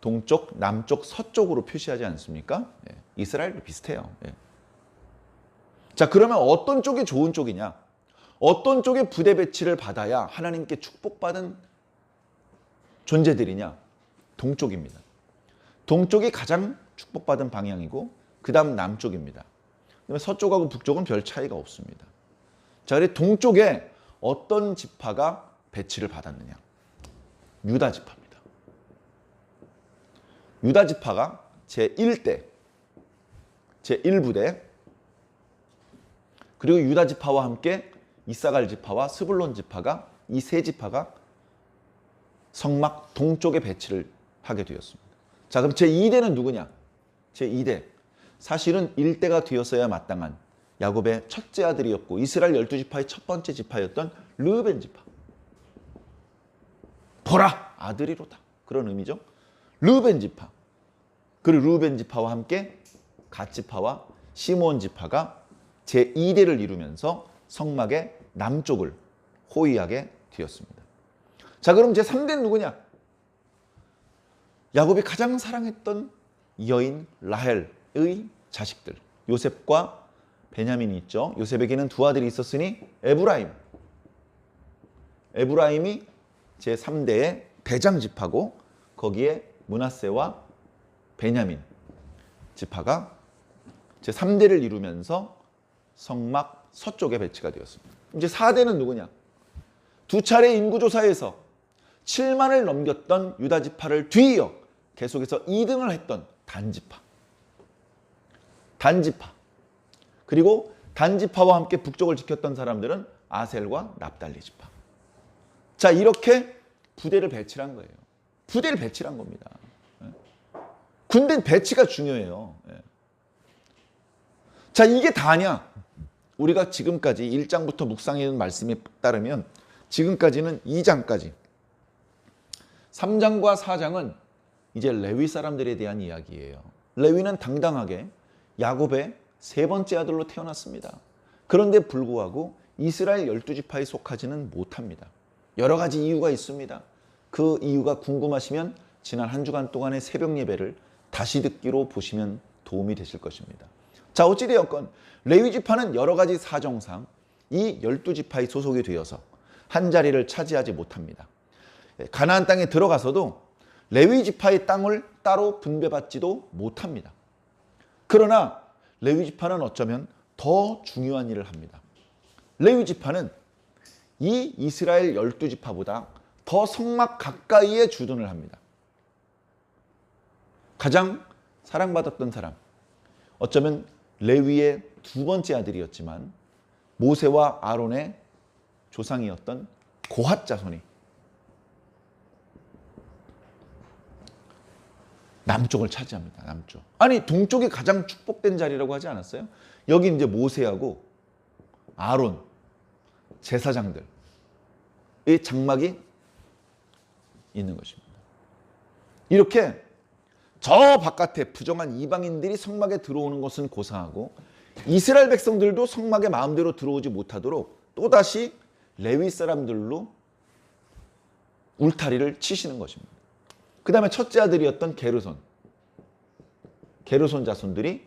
Speaker 1: 동쪽, 남쪽, 서쪽으로 표시하지 않습니까? 예, 이스라엘도 비슷해요. 예. 자, 그러면 어떤 쪽이 좋은 쪽이냐? 어떤 쪽에 부대 배치를 받아야 하나님께 축복받은 존재들이냐? 동쪽입니다. 동쪽이 가장 축복받은 방향이고 그 다음 남쪽입니다. 서쪽하고 북쪽은 별 차이가 없습니다. 자, 그래 동쪽에 어떤 지파가 배치를 받았느냐? 유다 지파입니다. 유다 지파가 제1대, 제1부대, 그리고 유다 지파와 함께 이사갈 지파와 스불론 지파가 이 세 지파가 성막 동쪽에 배치를 하게 되었습니다. 자, 그럼 제2대는 누구냐? 제2대. 사실은 1대가 되었어야 마땅한 야곱의 첫째 아들이었고 이스라엘 12지파의 첫 번째 지파였던 르우벤 지파. 보라! 아들이로다. 그런 의미죠. 르우벤 지파. 그리고 르우벤 지파와 함께 갓 지파와 시므온 지파가 제2대를 이루면서 성막의 남쪽을 호위하게 되었습니다. 자, 그럼 제3대는 누구냐? 야곱이 가장 사랑했던 여인 라헬의 자식들. 요셉과 베냐민이 있죠. 요셉에게는 두 아들이 있었으니 에브라임. 에브라임이 제3대의 대장 지파고 거기에 므낫세와 베냐민 지파가 제3대를 이루면서 성막 서쪽에 배치가 되었습니다. 이제 4대는 누구냐? 두 차례 인구조사에서 7만을 넘겼던 유다 지파를 뒤이어 계속해서 2등을 했던 단지파. 단지파. 그리고 단지파와 함께 북쪽을 지켰던 사람들은 아셀과 납달리 지파. 자, 이렇게 부대를 배치한 거예요. 부대를 배치한 겁니다. 군대 배치가 중요해요. 자, 이게 다냐? 우리가 지금까지 1장부터 묵상해온 말씀에 따르면 지금까지는 2장까지 3장과 4장은 이제 레위 사람들에 대한 이야기예요. 레위는 당당하게 야곱의 세 번째 아들로 태어났습니다. 그런데 불구하고 이스라엘 12지파에 속하지는 못합니다. 여러 가지 이유가 있습니다. 그 이유가 궁금하시면 지난 한 주간 동안의 새벽 예배를 다시 듣기로 보시면 도움이 되실 것입니다. 자, 어찌되었건 레위 지파는 여러 가지 사정상 이 12지파에 소속이 되어서 한 자리를 차지하지 못합니다. 가나안 땅에 들어가서도 레위 지파의 땅을 따로 분배받지도 못합니다. 그러나 레위 지파는 어쩌면 더 중요한 일을 합니다. 레위 지파는 이 이스라엘 12지파보다 더 성막 가까이에 주둔을 합니다. 가장 사랑받았던 사람, 어쩌면 레위의 두 번째 아들이었지만 모세와 아론의 조상이었던 고핫 자손이 남쪽을 차지합니다. 남쪽. 아니, 동쪽이 가장 축복된 자리라고 하지 않았어요? 여기 이제 모세하고 아론, 제사장들의 장막이 있는 것입니다. 이렇게 저 바깥에 부정한 이방인들이 성막에 들어오는 것은 고사하고 이스라엘 백성들도 성막에 마음대로 들어오지 못하도록 또다시 레위 사람들로 울타리를 치시는 것입니다. 그 다음에 첫째 아들이었던 게르손 자손들이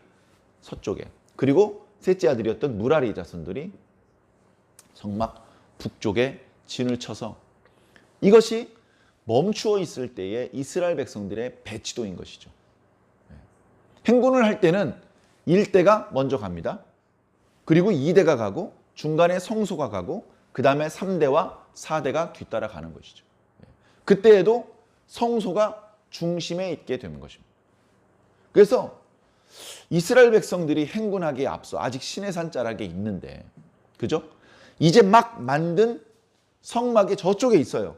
Speaker 1: 서쪽에, 그리고 셋째 아들이었던 무라리 자손들이 성막 북쪽에 진을 쳐서 이것이 멈추어 있을 때의 이스라엘 백성들의 배치도인 것이죠. 행군을 할 때는 1대가 먼저 갑니다. 그리고 2대가 가고 중간에 성소가 가고 그 다음에 3대와 4대가 뒤따라 가는 것이죠. 그때에도 성소가 중심에 있게 되는 것입니다. 그래서 이스라엘 백성들이 행군하기에 앞서 아직 시내산 자락에 있는데 그죠? 이제 막 만든 성막이 저쪽에 있어요.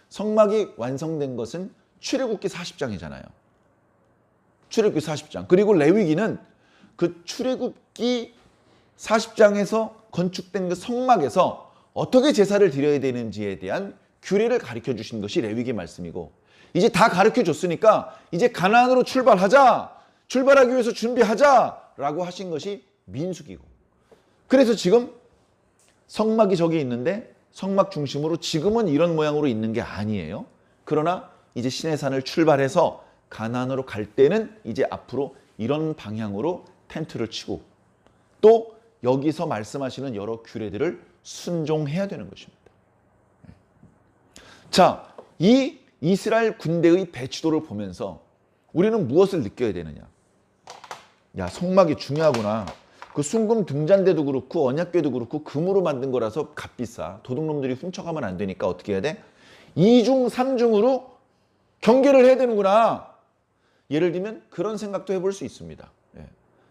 Speaker 1: 성막이 완성된 것은 출애굽기 40장이잖아요. 출애굽기 40장. 그리고 레위기는 그 출애굽기 40장에서 건축된 그 성막에서 어떻게 제사를 드려야 되는지에 대한 규례를 가르쳐 주신 것이 레위기 말씀이고, 이제 다 가르쳐 줬으니까 이제 가나안으로 출발하기 위해서 준비하자라고 하신 것이 민수기고, 그래서 지금 성막이 저기 있는데 성막 중심으로 지금은 이런 모양으로 있는 게 아니에요. 그러나 이제 시내산을 출발해서 가나안으로 갈 때는 이제 앞으로 이런 방향으로 텐트를 치고 또 여기서 말씀하시는 여러 규례들을 순종해야 되는 것입니다. 자, 이 이스라엘 군대의 배치도를 보면서 우리는 무엇을 느껴야 되느냐? 야, 성막이 중요하구나. 그 순금 등잔대도 그렇고 언약궤도 그렇고 금으로 만든 거라서 값비싸. 도둑놈들이 훔쳐가면 안 되니까 어떻게 해야 돼? 2중, 3중으로 경계를 해야 되는구나. 예를 들면 그런 생각도 해볼 수 있습니다.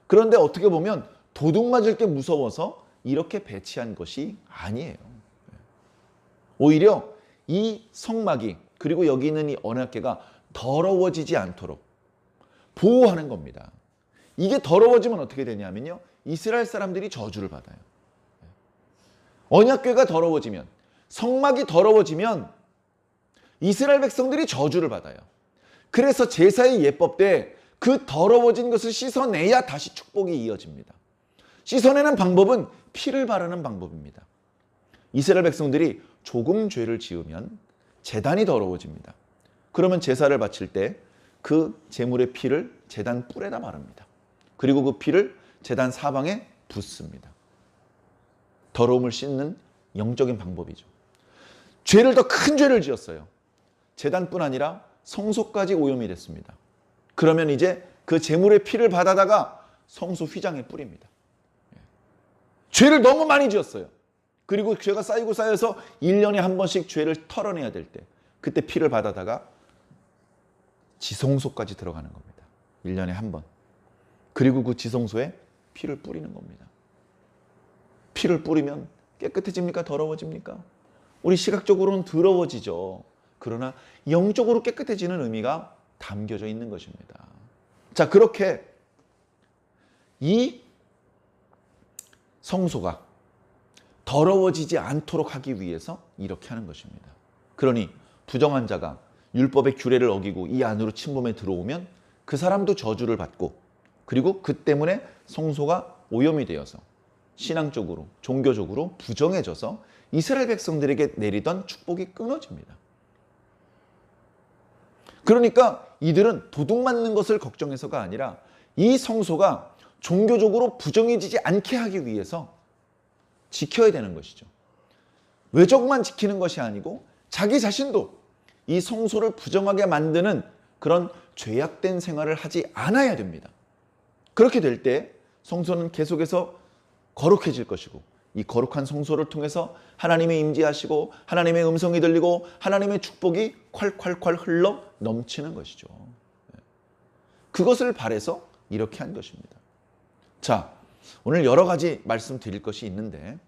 Speaker 1: 그런데 어떻게 보면 도둑 맞을 게 무서워서 이렇게 배치한 것이 아니에요. 오히려 이 성막이 그리고 여기 있는 이 언약궤가 더러워지지 않도록 보호하는 겁니다. 이게 더러워지면 어떻게 되냐면요, 이스라엘 사람들이 저주를 받아요. 언약궤가 더러워지면, 성막이 더러워지면 이스라엘 백성들이 저주를 받아요. 그래서 제사의 예법 때 그 더러워진 것을 씻어내야 다시 축복이 이어집니다. 씻어내는 방법은 피를 바르는 방법입니다. 이스라엘 백성들이 조금 죄를 지으면 제단이 더러워집니다. 그러면 제사를 바칠 때 그 제물의 피를 제단 뿔에다 바릅니다. 그리고 그 피를 제단 사방에 붓습니다. 더러움을 씻는 영적인 방법이죠. 죄를 더 큰 죄를 지었어요. 제단뿐 아니라 성소까지 오염이 됐습니다. 그러면 이제 그 제물의 피를 받아다가 성소 휘장에 뿌립니다. 죄를 너무 많이 지었어요. 그리고 죄가 쌓이고 쌓여서 1년에 한 번씩 죄를 털어내야 될 때 그때 피를 받아다가 지성소까지 들어가는 겁니다. 1년에 한 번. 그리고 그 지성소에 피를 뿌리는 겁니다. 피를 뿌리면 깨끗해집니까? 더러워집니까? 우리 시각적으로는 더러워지죠. 그러나 영적으로 깨끗해지는 의미가 담겨져 있는 것입니다. 자, 그렇게 이 성소가 더러워지지 않도록 하기 위해서 이렇게 하는 것입니다. 그러니 부정한 자가 율법의 규례를 어기고 이 안으로 침범해 들어오면 그 사람도 저주를 받고, 그리고 그 때문에 성소가 오염이 되어서 신앙적으로, 종교적으로 부정해져서 이스라엘 백성들에게 내리던 축복이 끊어집니다. 그러니까 이들은 도둑 맞는 것을 걱정해서가 아니라 이 성소가 종교적으로 부정해지지 않게 하기 위해서 지켜야 되는 것이죠. 외적만 지키는 것이 아니고 자기 자신도 이 성소를 부정하게 만드는 그런 죄악된 생활을 하지 않아야 됩니다. 그렇게 될 때 성소는 계속해서 거룩해질 것이고, 이 거룩한 성소를 통해서 하나님의 임재하시고 하나님의 음성이 들리고 하나님의 축복이 콸콸콸 흘러 넘치는 것이죠. 그것을 바라서 이렇게 한 것입니다. 자, 오늘 여러 가지 말씀드릴 것이 있는데,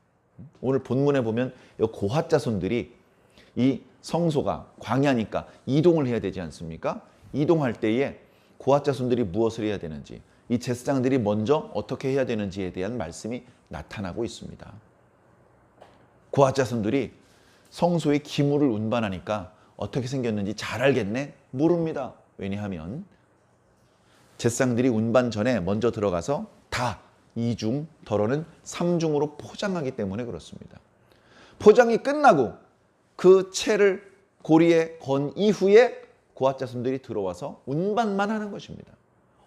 Speaker 1: 오늘 본문에 보면 고핫 자손들이 이 성소가 광야니까 이동을 해야 되지 않습니까? 이동할 때에 고핫 자손들이 무엇을 해야 되는지, 이 제사장들이 먼저 어떻게 해야 되는지에 대한 말씀이 나타나고 있습니다. 고핫 자손들이 성소의 기물을 운반하니까 어떻게 생겼는지 잘 알겠네? 모릅니다. 왜냐하면 제사장들이 운반 전에 먼저 들어가서 다 2중, 덜어는 3중으로 포장하기 때문에 그렇습니다. 포장이 끝나고 그 채를 고리에 건 이후에 고핫 자손들이 들어와서 운반만 하는 것입니다.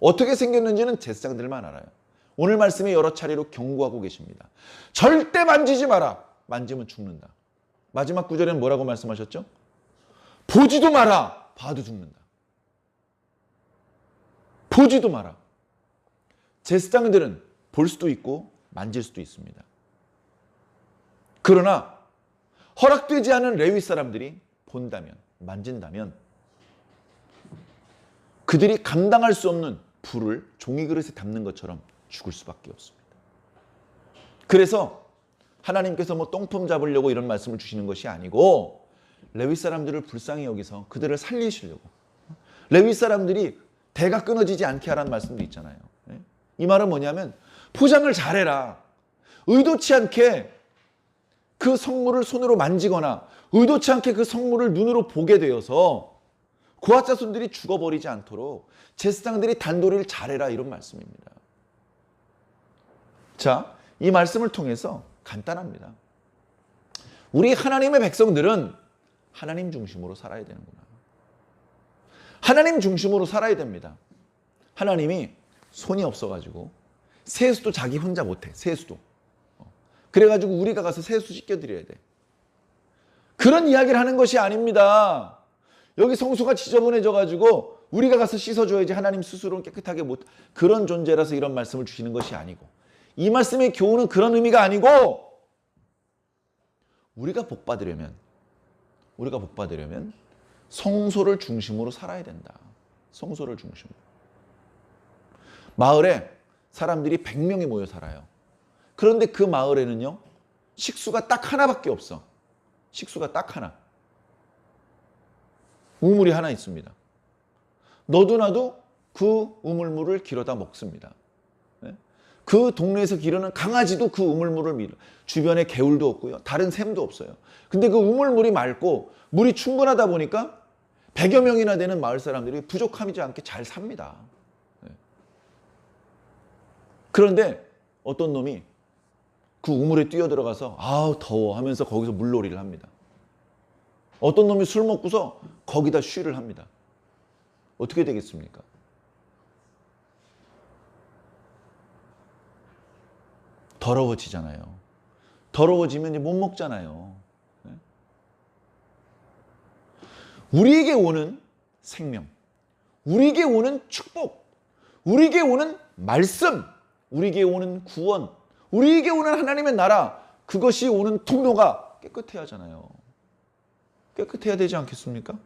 Speaker 1: 어떻게 생겼는지는 제사장들만 알아요. 오늘 말씀에 여러 차례로 경고하고 계십니다. 절대 만지지 마라. 만지면 죽는다. 마지막 구절에는 뭐라고 말씀하셨죠? 보지도 마라. 봐도 죽는다. 보지도 마라. 제사장들은 볼 수도 있고 만질 수도 있습니다. 그러나 허락되지 않은 레위 사람들이 본다면, 만진다면 그들이 감당할 수 없는 불을 종이 그릇에 담는 것처럼 죽을 수밖에 없습니다. 그래서 하나님께서 뭐 똥품 잡으려고 이런 말씀을 주시는 것이 아니고 레위 사람들을 불쌍히 여기서 그들을 살리시려고. 레위 사람들이 대가 끊어지지 않게 하라는 말씀도 있잖아요. 이 말은 뭐냐면 포장을 잘해라. 의도치 않게 그 성물을 손으로 만지거나 의도치 않게 그 성물을 눈으로 보게 되어서 고아 자손들이 죽어버리지 않도록 제사장들이 단도리를 잘해라, 이런 말씀입니다. 자, 이 말씀을 통해서 간단합니다. 우리 하나님의 백성들은 하나님 중심으로 살아야 되는구나. 하나님 중심으로 살아야 됩니다. 하나님이 손이 없어가지고 세수도 자기 혼자 못해. 세수도. 그래가지고 우리가 가서 세수 시켜드려야 돼. 그런 이야기를 하는 것이 아닙니다. 여기 성소가 지저분해져가지고 우리가 가서 씻어줘야지 하나님 스스로는 깨끗하게 못. 그런 존재라서 이런 말씀을 주시는 것이 아니고, 이 말씀의 교훈은 그런 의미가 아니고, 우리가 복 받으려면 성소를 중심으로 살아야 된다. 성소를 중심으로. 마을에 사람들이 100명이 모여 살아요. 그런데 그 마을에는요, 식수가 딱 하나밖에 없어. 식수가 딱 하나. 우물이 하나 있습니다. 너도 나도 그 우물물을 길어다 먹습니다. 그 동네에서 기르는 강아지도 그 우물물을 밀어. 주변에 개울도 없고요. 다른 샘도 없어요. 근데 그 우물물이 맑고 물이 충분하다 보니까 100여 명이나 되는 마을 사람들이 부족하지 않게 잘 삽니다. 그런데 어떤 놈이 그 우물에 뛰어들어가서 아우 더워 하면서 거기서 물놀이를 합니다. 어떤 놈이 술 먹고서 거기다 쉬를 합니다. 어떻게 되겠습니까? 더러워지잖아요. 더러워지면 이제 못 먹잖아요. 우리에게 오는 생명, 우리에게 오는 축복, 우리에게 오는 말씀, 우리에게 오는 구원, 우리에게 오는 하나님의 나라, 그것이 오는 통로가 깨끗해야 하잖아요. 깨끗해야 되지 않겠습니까?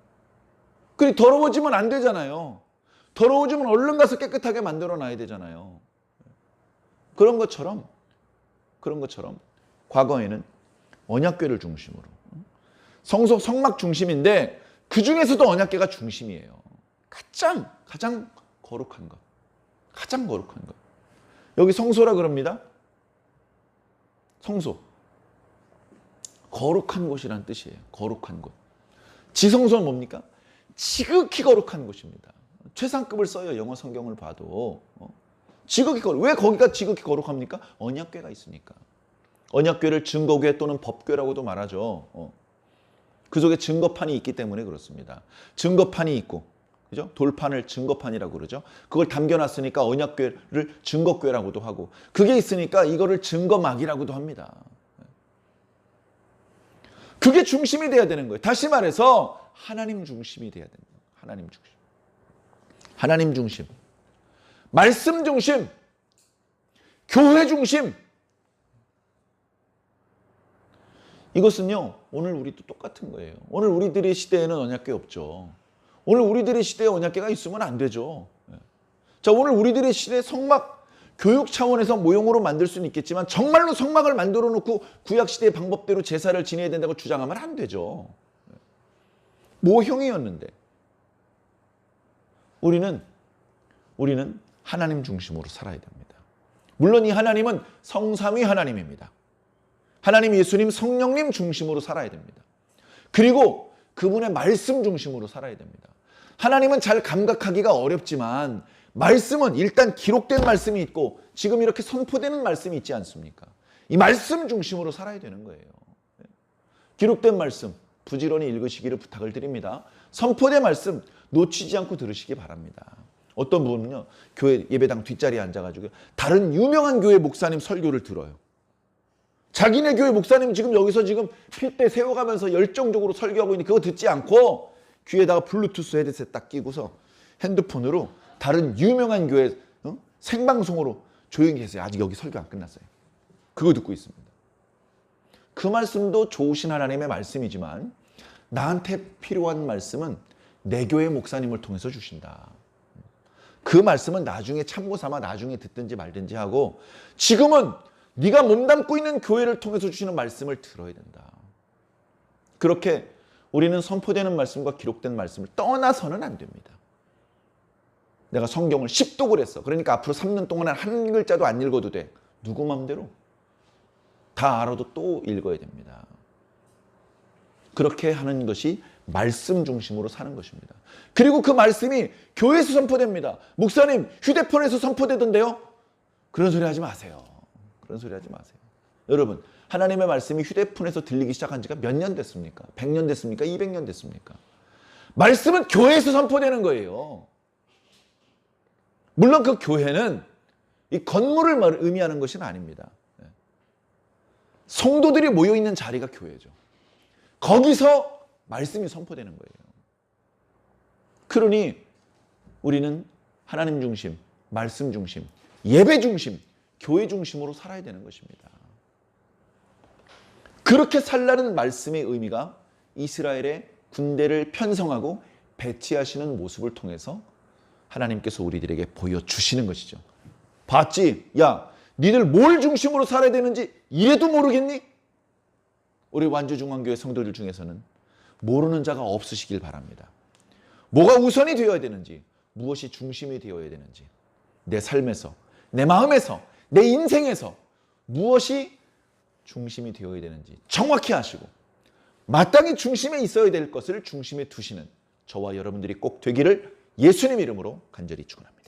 Speaker 1: 그리고 더러워지면 안 되잖아요. 더러워지면 얼른 가서 깨끗하게 만들어 놔야 되잖아요. 그런 것처럼 과거에는 언약궤를 중심으로, 성소 성막 중심인데 그 중에서도 언약궤가 중심이에요. 가장 거룩한 것. 가장 거룩한 것. 여기 성소라 그럽니다. 성소. 거룩한 곳이란 뜻이에요. 거룩한 곳. 지성소는 뭡니까? 지극히 거룩한 곳입니다. 최상급을 써요. 영어 성경을 봐도. 지극히 거룩. 왜 거기가 지극히 거룩합니까? 언약궤가 있으니까. 언약궤를 증거궤 또는 법궤라고도 말하죠. 그 속에 증거판이 있기 때문에 그렇습니다. 증거판이 있고, 그죠? 돌판을 증거판이라고 그러죠. 그걸 담겨놨으니까 언약궤를 증거궤라고도 하고, 그게 있으니까 이거를 증거막이라고도 합니다. 그게 중심이 돼야 되는 거예요. 다시 말해서 하나님 중심이 돼야 됩니다. 하나님 중심. 하나님 중심. 말씀 중심. 교회 중심. 이것은요, 오늘 우리도 똑같은 거예요. 오늘 우리들의 시대에는 언약궤 없죠. 오늘 우리들의 시대에 언약궤가 있으면 안 되죠. 자, 오늘 우리들의 시대 성막 교육 차원에서 모형으로 만들 수는 있겠지만 정말로 성막을 만들어 놓고 구약시대의 방법대로 제사를 지내야 된다고 주장하면 안 되죠. 모형이었는데 우리는 하나님 중심으로 살아야 됩니다. 물론 이 하나님은 성삼위 하나님입니다. 하나님 예수님 성령님 중심으로 살아야 됩니다. 그리고 그분의 말씀 중심으로 살아야 됩니다. 하나님은 잘 감각하기가 어렵지만 말씀은 일단 기록된 말씀이 있고 지금 이렇게 선포되는 말씀이 있지 않습니까? 이 말씀 중심으로 살아야 되는 거예요. 기록된 말씀 부지런히 읽으시기를 부탁을 드립니다. 선포된 말씀 놓치지 않고 들으시기 바랍니다. 어떤 분은요, 교회 예배당 뒷자리에 앉아가지고 다른 유명한 교회 목사님 설교를 들어요. 자기네 교회 목사님 지금 여기서 지금 필대 세워가면서 열정적으로 설교하고 있는데 그거 듣지 않고 귀에다가 블루투스 헤드셋 딱 끼고서 핸드폰으로 다른 유명한 교회 생방송으로 조용히 계세요. 아직 여기 설교 안 끝났어요. 그거 듣고 있습니다. 그 말씀도 좋으신 하나님의 말씀이지만 나한테 필요한 말씀은 내 교회 목사님을 통해서 주신다. 그 말씀은 나중에 참고 삼아 나중에 듣든지 말든지 하고 지금은 네가 몸담고 있는 교회를 통해서 주시는 말씀을 들어야 된다. 그렇게 우리는 선포되는 말씀과 기록된 말씀을 떠나서는 안 됩니다. 내가 성경을 10독을 했어. 그러니까 앞으로 3년 동안은 한 글자도 안 읽어도 돼. 누구 마음대로? 다 알아도 또 읽어야 됩니다. 그렇게 하는 것이 말씀 중심으로 사는 것입니다. 그리고 그 말씀이 교회에서 선포됩니다. 목사님, 휴대폰에서 선포되던데요? 그런 소리 하지 마세요. 그런 소리 하지 마세요. 여러분, 하나님의 말씀이 휴대폰에서 들리기 시작한 지가 몇 년 됐습니까? 100년 됐습니까? 200년 됐습니까? 말씀은 교회에서 선포되는 거예요. 물론 그 교회는 이 건물을 의미하는 것은 아닙니다. 성도들이 모여있는 자리가 교회죠. 거기서 말씀이 선포되는 거예요. 그러니 우리는 하나님 중심, 말씀 중심, 예배 중심, 교회 중심으로 살아야 되는 것입니다. 그렇게 살라는 말씀의 의미가 이스라엘의 군대를 편성하고 배치하시는 모습을 통해서 하나님께서 우리들에게 보여주시는 것이죠. 봤지? 야, 니들 뭘 중심으로 살아야 되는지 이래도 모르겠니? 우리 완주중앙교회 성도들 중에서는 모르는 자가 없으시길 바랍니다. 뭐가 우선이 되어야 되는지, 무엇이 중심이 되어야 되는지, 내 삶에서, 내 마음에서, 내 인생에서 무엇이 중심이 되어야 되는지 정확히 아시고 마땅히 중심에 있어야 될 것을 중심에 두시는 저와 여러분들이 꼭 되기를 예수님 이름으로 간절히 축원합니다.